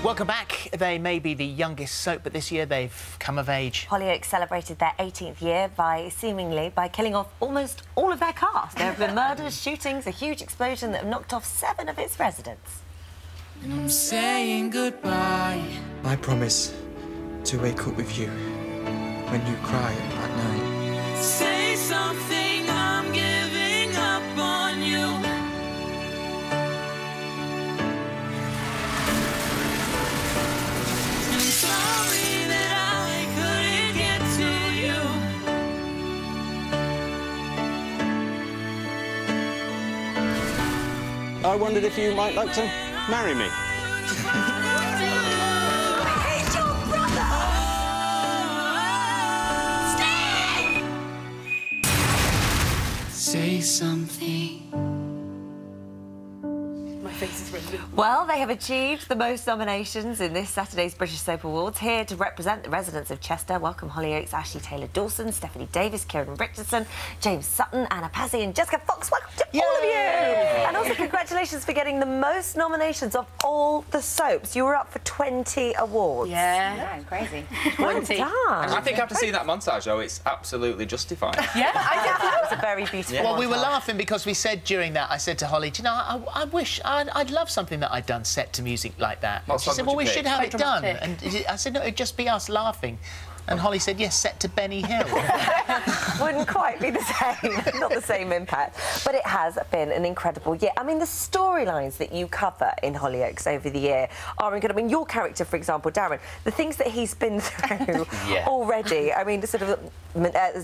Welcome back. They may be the youngest soap, but this year they've come of age. Hollyoaks celebrated their 18th year by killing off almost all of their cast. There have been murders, shootings, a huge explosion that have knocked off 7 of its residents. And I'm saying goodbye. I promise to wake up with you when you cry at night. Say something, I'm giving up on you. I'm sorry that I couldn't get to you. I wondered if you might like to marry me. It's your brother! Stay! Say something. My face is red. Well, they have achieved the most nominations in this Saturday's British Soap Awards. Here to represent the residents of Chester, welcome Hollyoaks, Ashley Taylor-Dawson, Stephanie Davis, Kieran Richardson, James Sutton, Anna Pazzi and Jessica Fox. Welcome to all of you! And also congratulations for getting the most nominations of all the soaps. You were up for 20 awards. Yeah, Crazy. 20. Well done. I think after seeing that montage, though, it's absolutely justified. Yeah, I did. That was a very beautiful Well, we were montage. laughing because we said during that, I said to Holly, do you know, I wish I'd love something that I'd done set to music like that. What And she song said, would well, you we pick? should have it Quite done. dramatic. And I said, no, it'd just be us laughing. And Holly said, yes, set to Benny Hill. Wouldn't quite be the same, not the same impact. But it has been an incredible year. I mean, the storylines that you cover in Hollyoaks over the year are incredible. I mean, your character, for example, Darren, the things that he's been through already. I mean, the sort of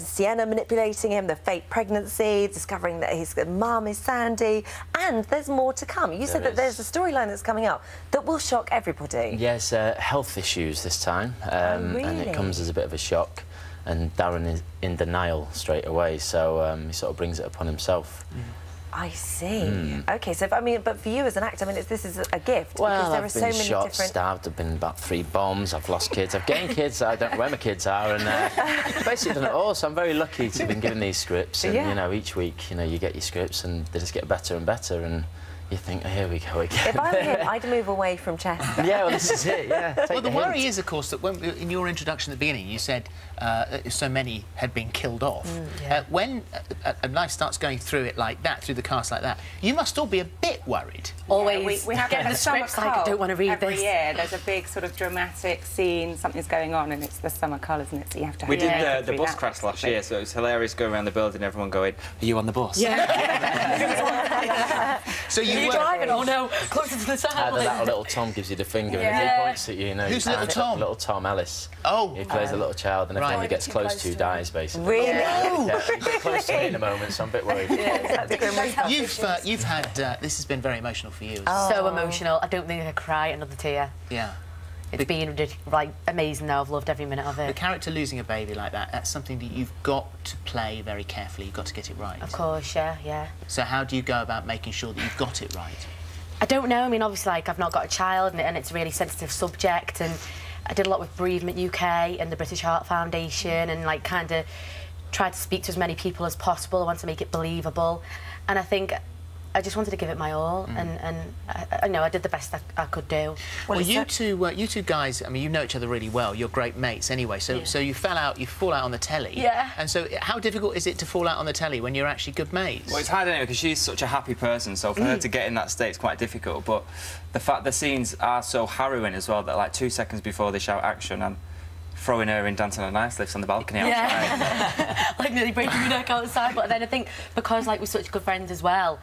Sienna manipulating him, the fake pregnancy, discovering that his mum is Sandy, and there's more to come. You said that there's a storyline that's coming up that will shock everybody. Yes, health issues this time, and it comes as a bit of a shock, and Darren is in denial straight away, so he sort of brings it upon himself. I see. OK, so, but for you as an actor, I mean, this is a gift. Well, because there I've are so been many shot, different... stabbed, I've been about 3 bombs, I've lost kids, I've gained kids, I don't know where my kids are, and basically done it all, so I'm very lucky to have been given these scripts, and, you know, each week, you know, you get your scripts and they just get better and better, and you think, oh, here we go again. If I were him, I'd move away from Chester. Yeah, well, this is it, yeah. Well, the worry is, of course, that when, in your introduction at the beginning, you said so many had been killed off. When a life starts going through it like that, through the cast like that, you must all be a bit worried. Always. We have get the scripts like, I don't want to read every this. year. There's a big sort of dramatic scene, something's going on, and it's the summer colours, and it's, you have to... We did the through bus that, crash last basically. year, so it was hilarious going around the building, everyone going, are you on the bus? Yeah. So you Are you were... driving? Oh, no. Closer to the side. Either that or little Tom gives you the finger and he points at you, you know. Who's little Tom? Little Tom Ellis. Oh. He plays a little child, and everyone he gets close to dies, basically. Really? Yeah, he's close to me in a moment, so I'm a bit worried. You've had... this has been very emotional for you. So emotional. I don't think I could cry another tear. Yeah. It's been like amazing now. I've loved every minute of The it. character losing a baby like that, that's something that you've got to play very carefully. You've got to get it right. Of course, yeah. So how do you go about making sure that you've got it right? I don't know. I mean, obviously, like, I've not got a child, and it's a really sensitive subject, and I did a lot with Bereavement UK and the British Heart Foundation, and, like, kind of tried to speak to as many people as possible. I wanted to make it believable, and I think I just wanted to give it my all, and I know I did the best I could do. Well, you two guys, I mean, you know each other really well. You're great mates anyway. So you fall out on the telly. Yeah. And so how difficult is it to fall out on the telly when you're actually good mates? Well, it's hard anyway, because she's such a happy person, so for her to get in that state is quite difficult, but the fact the scenes are so harrowing as well, that, like, 2 seconds before they shout action, I'm throwing her in Dancing on Ice lifts on the balcony outside. Like, nearly breaking my neck outside, but then I think because, like, we're such good friends as well,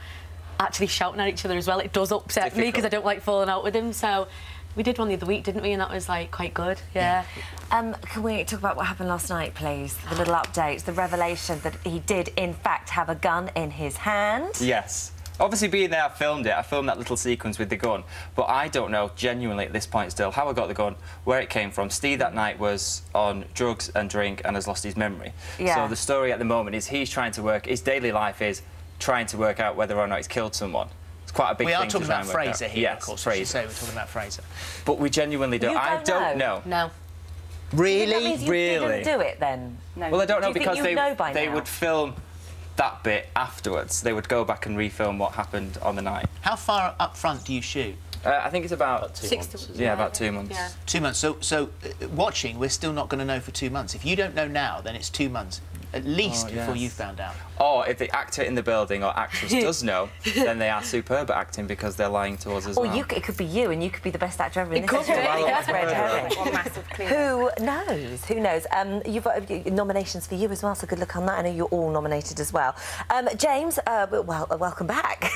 actually shouting at each other as well, it does upset me because I don't like falling out with him, so we did one the other week, didn't we, and that was, like, quite good, yeah. Can we talk about what happened last night, please? The little updates, the revelation that he did, in fact, have a gun in his hand. Yes. Obviously, being there, I filmed that little sequence with the gun, but I don't know, genuinely, at this point still, how I got the gun, where it came from. Steve that night was on drugs and drink and has lost his memory. Yeah. So the story at the moment is he's trying to work, his daily life is trying to work out whether or not he's killed someone. It's quite a big thing. We are talking about Fraser here, yes, of course. Fraser. We're talking about Fraser. But we genuinely don't. I don't know. No. Really? That means you Really? didn't do it, then? No. Well, I don't know, Do you think because you know by they now? would film that bit afterwards. They would go back and refilm what happened on the night. How far up front do you shoot? I think it's about 2 months. Yeah, about 2 months. Yeah. 2 months. So watching, we're still not going to know for 2 months. If you don't know now, then it's 2 months at least before you found out. Or if the actor in the building or actress does know, then they are superb at acting because they're lying to us as well. Or it could be you, and you could be the best actor ever in this. could be. That's red herring. One massive clue. Who knows? Who knows? You've got nominations for you as well, so good luck on that. I know you're all nominated as well. James, welcome back.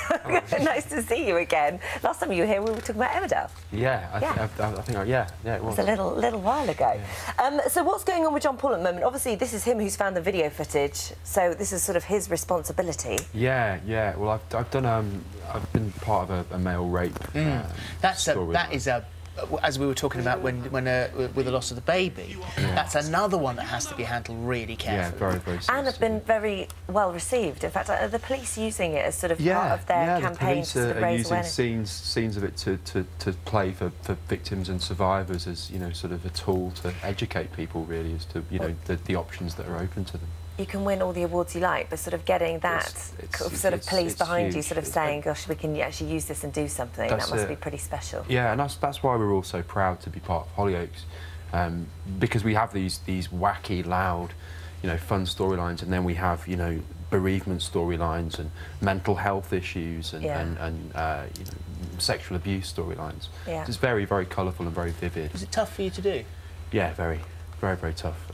Nice to see you again. Last time you were here, we were talking about Emmerdale. Yeah, I think it was. It was a little while ago. Yeah. So what's going on with John Paul at the moment? Obviously, this is him who's found the video footage, so this is sort of his responsibility. Yeah. Well, I've done. I've been part of a male rape. That is a. As we were talking about when with the loss of the baby, that's another one that has to be handled really carefully. Yeah, very and have been very well received. In fact, are the police using it as sort of part of their campaign to sort of raise awareness? The police are using scenes of it to play for victims and survivors as, you know, sort of a tool to educate people really as to, you know, the options that are open to them. You can win all the awards you like, but sort of getting that sort of police behind huge. You, sort of saying, gosh, we can actually use this and do something, that must be pretty special. Yeah, and that's why we're all so proud to be part of Hollyoaks, because we have these wacky, loud, you know, fun storylines, and then we have, you know, bereavement storylines and mental health issues and you know, sexual abuse storylines. Yeah. It's very, very colourful and very vivid. Was it tough for you to do? Yeah, very, very tough.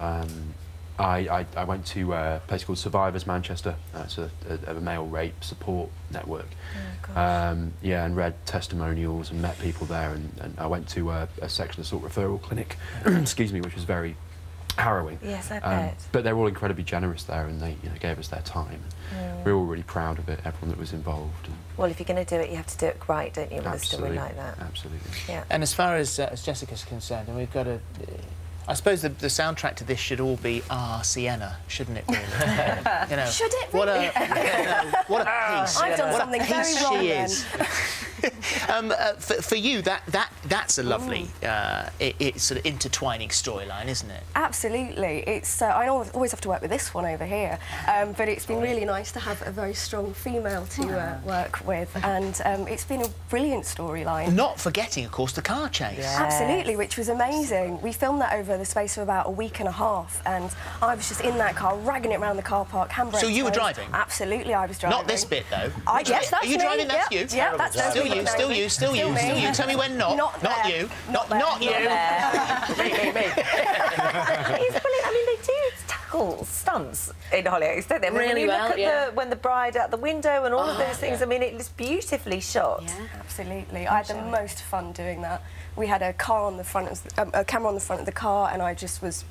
I went to a place called Survivors Manchester. It's a male rape support network. Oh, gosh. Yeah, and read testimonials and met people there. And I went to a sexual assault referral clinic, excuse me, which was very harrowing. Yes, I bet. But they were all incredibly generous there, and they, you know, gave us their time. We were all really proud of it, everyone that was involved. Well, if you're going to do it, you have to do it right, don't you, with a story like that? Absolutely. Yeah. And as far as Jessica's concerned, and we've got a... I suppose the soundtrack to this should all be Sienna, shouldn't it, really? You know, should it really? What a piece. I've done something very wrong she is. For you, that's a lovely it's sort of intertwining storyline, isn't it? Absolutely. It's I always have to work with this one over here, but it's been really nice to have a very strong female to work with, and it's been a brilliant storyline. Not forgetting, of course, the car chase. Yes. Absolutely, which was amazing. We filmed that over the space of about a week and a half, and I was just in that car, ragging it around the car park, handbrake. So you were driving? Absolutely, I was driving. Not this bit, though. Yes, that's Are you me. driving? That's you. Yeah, that's still you. Still you. Tell me when not. Not you. Not you. Me. It's brilliant. I mean, they do tackle stunts in Hollyoaks, don't they? I mean, Really when you well, look at when the bride out the window and all of those things, I mean, it's beautifully shot. Yeah, absolutely. I had the most fun doing that. We had a car on the front of a camera on the front of the car, and I just was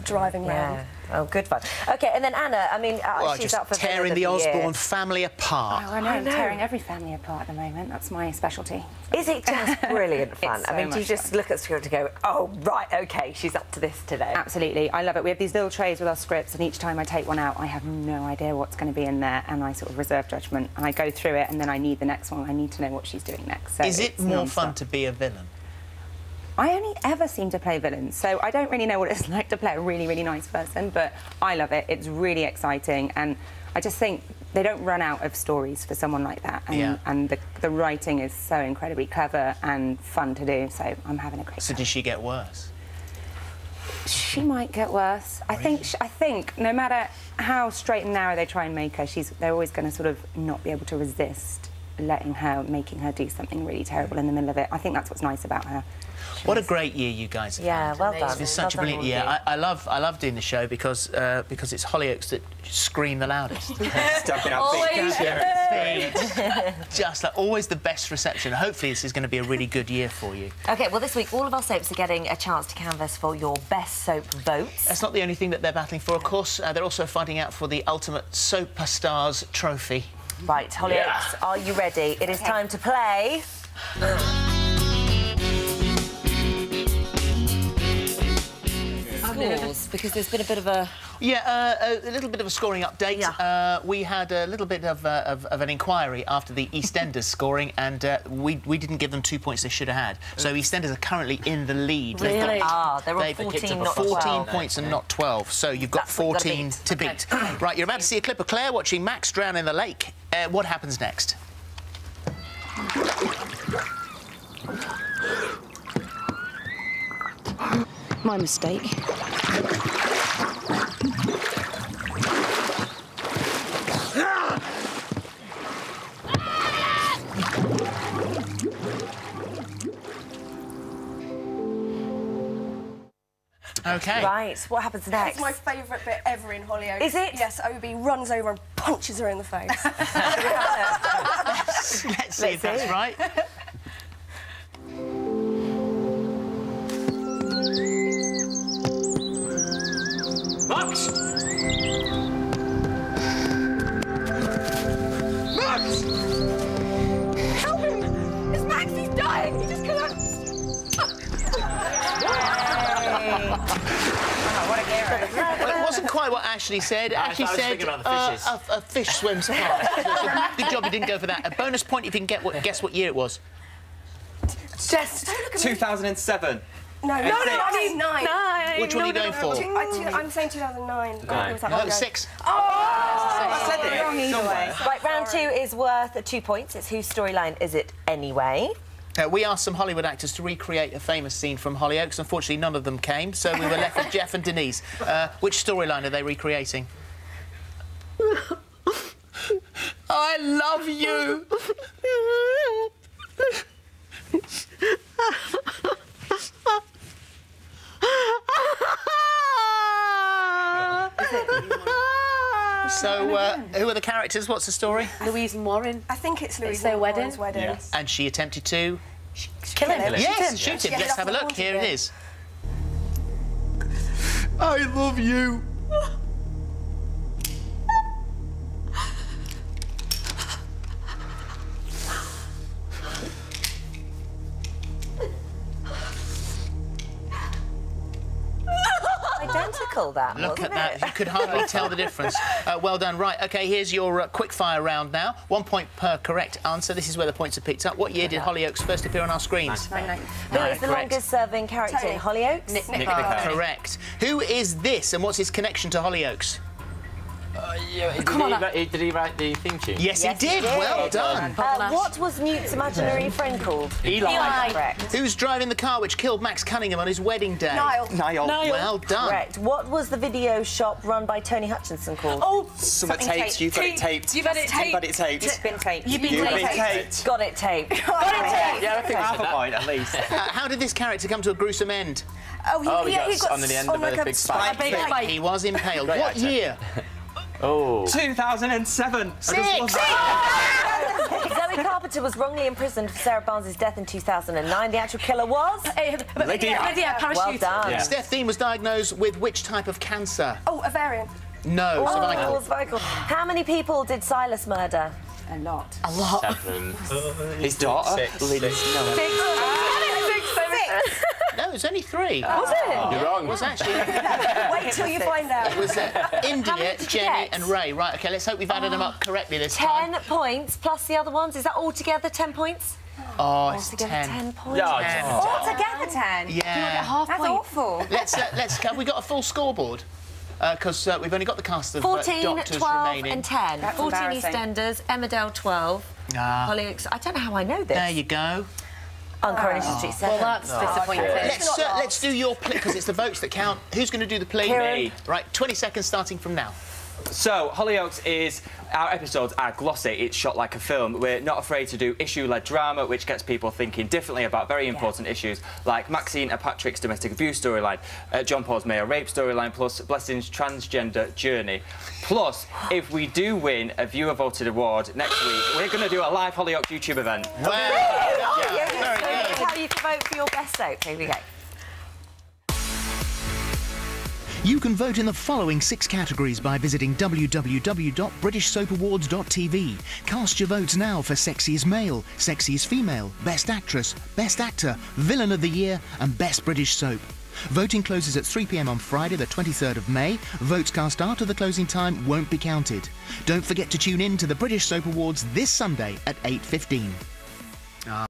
driving around. Oh, good fun. OK, and then Anna, I mean, she's just up for tearing the Osborne family apart. Oh, I know. Tearing every family apart at the moment. That's my specialty. Is it just brilliant fun? It's I mean, so do you much just look at the script and go, oh, right, OK, she's up to this today? Absolutely. I love it. We have these little trays with our scripts, and each time I take one out, I have no idea what's going to be in there, and I sort of reserve judgment, and I go through it, and then I need the next one. I need to know what she's doing next. So is it more fun to be a villain? I only ever seem to play villains, so I don't really know what it's like to play a really, really nice person, but I love it. It's really exciting, and I just think they don't run out of stories for someone like that. And the writing is so incredibly clever and fun to do, so I'm having a great time. So did she get worse? She might get worse. I think no matter how straight and narrow they try and make her, they're always going to sort of not be able to resist making her do something really terrible in the middle of it. I think that's what's nice about her. What a great year you guys have had. Well done. It's been such a brilliant year. I love doing the show because it's Hollyoaks that scream the loudest. Just like always the best reception. Hopefully this is going to be a really good year for you. OK, well, this week all of our soaps are getting a chance to canvass for your best soap votes. That's not the only thing that they're battling for, of course. They're also fighting out for the Ultimate Soapstars trophy. Right, Hollyoaks, are you ready? It is time to play... Scores, because there's been a bit of a... Yeah, a little bit of a scoring update. Yeah. We had a little bit of an inquiry after the EastEnders scoring, and we didn't give them 2 points they should have had. So EastEnders are currently in the lead. Really? They're on 14, not 12. 14 points and not 12, so you've got 14 to beat. Right, you're about to see a clip of Claire watching Max drown in the lake. What happens next? My mistake. Okay. Right, what happens next? It's my favourite bit ever in Hollyoaks. Is it? Yes, Obi runs over and punches her in the face. Let's see if that's right. Max! Max! Help him! It's Max, he's dying! He just collapsed! What a hero. Well, it wasn't quite what Ashley said. Ashley said a fish swims past. Good job you didn't go for that. A bonus point if you can guess what year it was. Just 2007. No, 9. Which one are you going for? I'm saying 2009. No, 6. I said it. Wrong either way. Right, round 2 is worth 2 points. It's whose storyline is it anyway? We asked some Hollywood actors to recreate a famous scene from Hollyoaks. Unfortunately, none of them came, so we were left with Jeff and Denise. Which storyline are they recreating? I love you! So, who are the characters? What's the story? Louise and Warren. I think it's Louise their and wedding. Warren's wedding. Yes. And she attempted to... Kill him. Yes, shoot him. Yes. Let's have a look. Haunted Here it him. is. I love you. Identical, that, Look at wasn't that. it? You could hardly tell the difference. Well done. Right, OK, here's your quick-fire round now. 1 point per correct answer. This is where the points are picked up. What year did Hollyoaks first appear on our screens? Who is the longest-serving character in Hollyoaks? Nick Correct. Who is this, and what's his connection to Hollyoaks? Did he write the theme tune? Yes, he did. Well done. What was Newt's imaginary friend called? Eli. Correct. Who's driving the car which killed Max Cunningham on his wedding day? Niall. Well done. Correct. What was the video shop run by Tony Hutchinson called? Oh, Something taped. You've got it taped. You've had it taped. You've had it taped. It's been taped. You've been taped. Got it taped. Yeah, I think half a point at least. How did this character come to a gruesome end? Oh, he got on the end of like a big spike. He was impaled. Great What actor. year? Oh. 2007. Six. Zoe Carpenter was wrongly imprisoned for Sarah Barnes' death in 2009. The actual killer was? Lydia, parachute. Well done. Yeah. Steph Dean was diagnosed with which type of cancer? Oh, ovarian. No, cervical. Cervical. How many people did Silas murder? A lot. A lot. 7. His daughter. 6. No, it's only 3. Was it? You're wrong. It was actually... Wait till you find out. It was India, did you Jenny get? and Ray. Right, OK, let's hope we've added them up correctly this time. 10 points plus the other ones. Is that all together 10 points? Oh, it's Altogether 10. 10 points. Yeah, All together 10? Yeah. Half That's point. awful. Let's have we got a full scoreboard? Because we've only got the cast of 14, doctors 12 remaining. and 10. That's 14 embarrassing. EastEnders, Emmerdale 12, Hollyoaks. I don't know how I know this. There you go. On Coronation Street 7. Well, that's disappointing. Let's do your plea, because it's the votes that count. Who's going to do the plea? Kieran. Me. Right, 20 seconds starting from now. So, Hollyoaks is... Our episodes are glossy. It's shot like a film. We're not afraid to do issue-led drama, which gets people thinking differently about very important issues, like Maxine and Patrick's domestic abuse storyline, John Paul's Mayor rape storyline, plus Blessing's transgender journey. Plus, if we do win a viewer-voted award next week, we're going to do a live Hollyoaks YouTube event. Wow. Yeah, Very this is good. how you can vote for your best soap. Here we go. You can vote in the following 6 categories by visiting www.britishsoapawards.tv. Cast your votes now for Sexiest Male, Sexiest Female, Best Actress, Best Actor, Villain of the Year and Best British Soap. Voting closes at 3 p.m. on Friday the 23rd of May. Votes cast after the closing time won't be counted. Don't forget to tune in to the British Soap Awards this Sunday at 8:15.